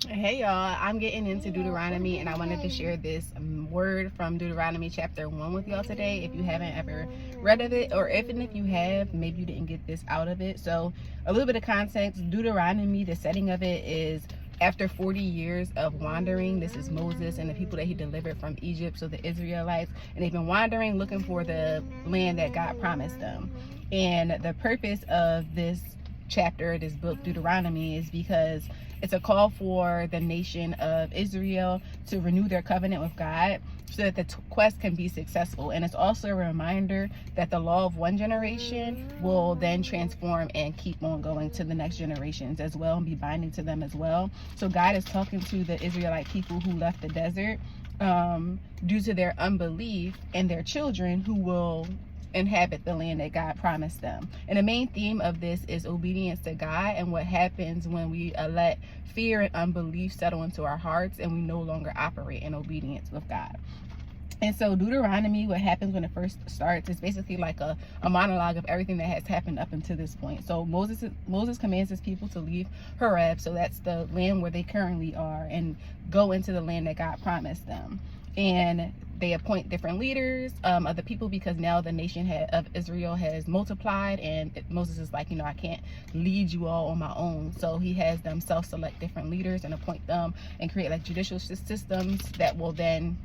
Hey y'all, I'm getting into Deuteronomy and I wanted to share this word from Deuteronomy chapter 1 with y'all today. If you haven't ever read of it, or even if you have, maybe you didn't get this out of it. So a little bit of context. Deuteronomy, the setting of it is after 40 years of wandering. This is Moses and the people that he delivered from Egypt, so the Israelites, and they've been wandering looking for the land that God promised them. And the purpose of this chapter, this book Deuteronomy, is because it's a call for the nation of Israel to renew their covenant with God so that the quest can be successful. And it's also a reminder that the law of one generation will then transform and keep on going to the next generations as well, and be binding to them as well. So God is talking to the Israelite people who left the desert due to their unbelief, and their children who will inhabit the land that God promised them. And the main theme of this is obedience to God, and what happens when we let fear and unbelief settle into our hearts and we no longer operate in obedience with God. And so Deuteronomy, what happens when it first starts, is basically like a monologue of everything that has happened up until this point. So Moses commands his people to leave Horeb, so that's the land where they currently are, and go into the land that God promised them. And they appoint different leaders of the people, because now the nation of Israel has multiplied, and Moses is like, I can't lead you all on my own. So he has them self-select different leaders and appoint them and create like judicial systems that will then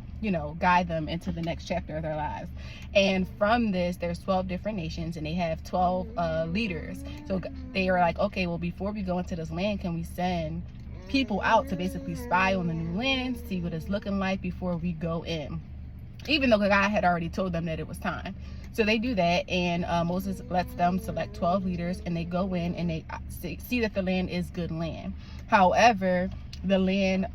guide them into the next chapter of their lives. And from this, there's 12 different nations, and they have 12 leaders. So they are like, okay, well, before we go into this land, can we send people out to basically spy on the new land, see what it's looking like before we go in, even though God had already told them that it was time. So they do that, and Moses lets them select 12 leaders, and they go in and they see that the land is good land. However, the land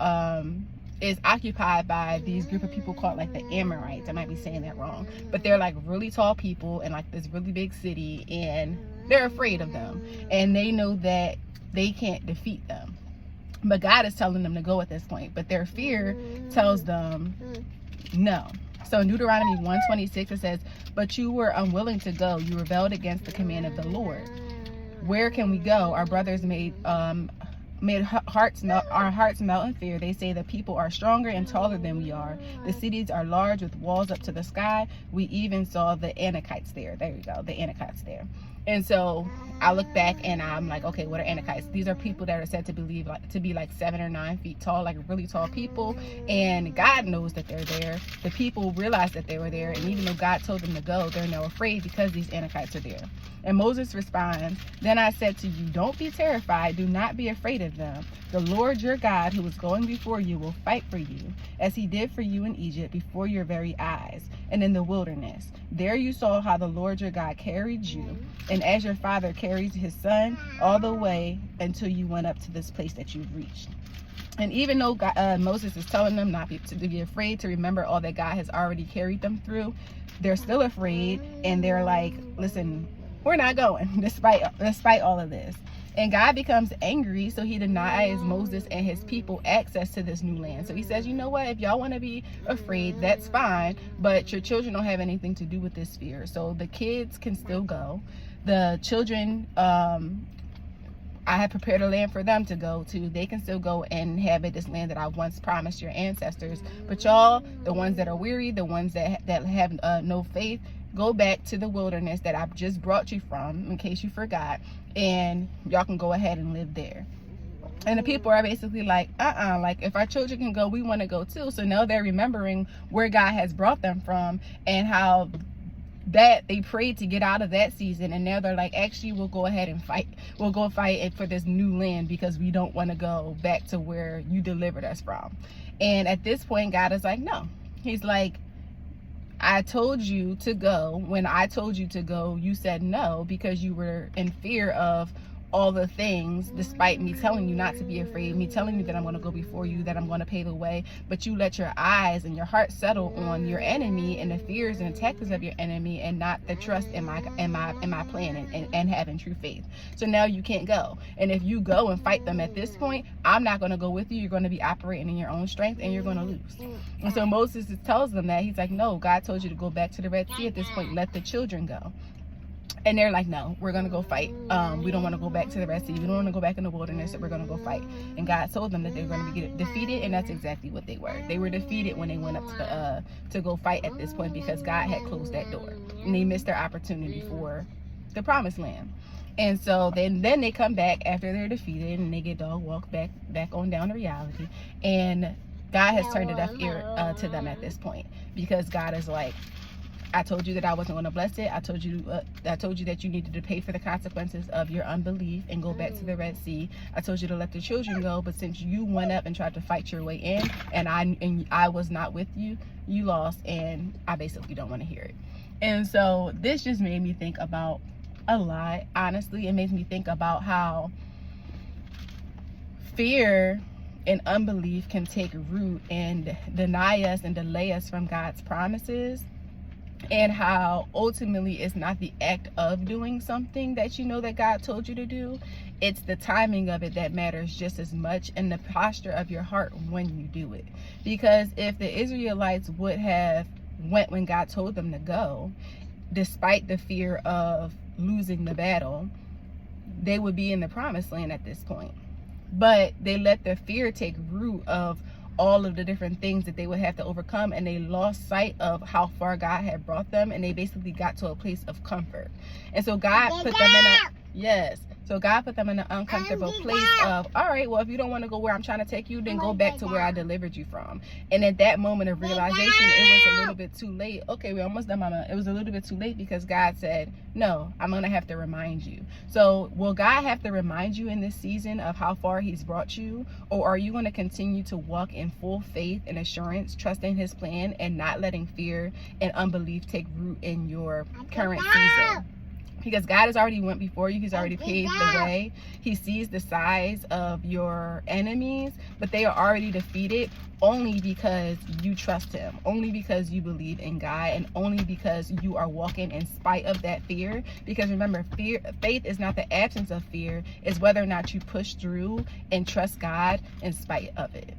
is occupied by these group of people called like the Amorites. I might be saying that wrong, but they're like really tall people in like this really big city, and they're afraid of them, and they know that they can't defeat them. But God is telling them to go at this point, but their fear tells them no. So in Deuteronomy 1:26 it says, "But you were unwilling to go. You rebelled against the command of the Lord. Where can we go? Our brothers made our hearts melt in fear. They say the people are stronger and taller than we are. The cities are large with walls up to the sky. We even saw the Anakites there." There you go, the Anakites there. And so I look back and I'm like, okay, what are Anakites? These are people that are said to be like 7 or 9 feet tall, like really tall people. And God knows that they're there. The people realized that they were there, and even though God told them to go, they're now afraid because these Anakites are there. And Moses responds, "Then I said to you, don't be terrified. Do not be afraid of them. The Lord your God, who is going before you, will fight for you, as he did for you in Egypt, before your very eyes, and in the wilderness. There you saw how the Lord your God carried you, and as your father carries his son, all the way until you went up to this place that you've reached." And even though Moses is telling them not to be afraid, to remember all that God has already carried them through, they're still afraid, and they're like, listen, we're not going, despite all of this. And God becomes angry, so he denies Moses and his people access to this new land. So he says, you know what, if y'all want to be afraid, that's fine, but your children don't have anything to do with this fear. So the kids can still go. The children, I have prepared a land for them to go to. They can still go and inhabit this land that I once promised your ancestors. But y'all, the ones that are weary, the ones that have no faith, go back to the wilderness that I've just brought you from, in case you forgot, and y'all can go ahead and live there. And the people are basically like, like, if our children can go, we want to go too. So now they're remembering where God has brought them from, and how that they prayed to get out of that season, and now they're like, actually, we'll go ahead and fight. We'll go fight for this new land, because we don't want to go back to where you delivered us from. And at this point, God is like, no. He's like, I told you to go. When I told you to go, you said no, because you were in fear of all the things, despite me telling you not to be afraid, me telling you that I'm going to go before you, that I'm going to pave the way. But you let your eyes and your heart settle on your enemy and the fears and tactics of your enemy, and not the trust in my plan and having true faith. So now you can't go. And if you go and fight them at this point, I'm not going to go with you. You're going to be operating in your own strength, and you're going to lose. And so Moses tells them that. He's like, no, God told you to go back to the Red Sea at this point. Let the children go. And they're like, no, we're going to go fight. We don't want to go back to the Red Sea. We don't want to go back in the wilderness. So we're going to go fight. And God told them that they were going to be defeated. And that's exactly what they were. They were defeated when they went up to go fight at this point, because God had closed that door. And they missed their opportunity for the promised land. And so then they come back after they're defeated, and they get dog walked back on down to reality. And God has turned a deaf ear to them at this point, because God is like, I told you that I wasn't going to bless it. I told you that you needed to pay for the consequences of your unbelief and go back to the Red Sea. I told you to let the children go, but since you went up and tried to fight your way in, and I was not with you, you lost, and I basically don't want to hear it. And so this just made me think about a lot. Honestly, it makes me think about how fear and unbelief can take root and deny us and delay us from God's promises. And how ultimately it's not the act of doing something that you know that God told you to do. It's the timing of it that matters just as much, and the posture of your heart when you do it. Because if the Israelites would have went when God told them to go, despite the fear of losing the battle, they would be in the promised land at this point. But they let their fear take root of all of the different things that they would have to overcome, and they lost sight of how far God had brought them, and they basically got to a place of comfort. And so God put them in an uncomfortable place of, all right, well, if you don't want to go where I'm trying to take you, then go back to where I delivered you from. And at that moment of realization, it was a little bit too late. Okay, we're almost done, Mama. It was a little bit too late, because God said, no, I'm going to have to remind you. So will God have to remind you in this season of how far he's brought you? Or are you going to continue to walk in full faith and assurance, trusting his plan, and not letting fear and unbelief take root in your current season? Because God has already went before you. He's already paved the way. He sees the size of your enemies, but they are already defeated only because you trust him, only because you believe in God, and only because you are walking in spite of that fear. Because remember, faith is not the absence of fear. It's whether or not you push through and trust God in spite of it.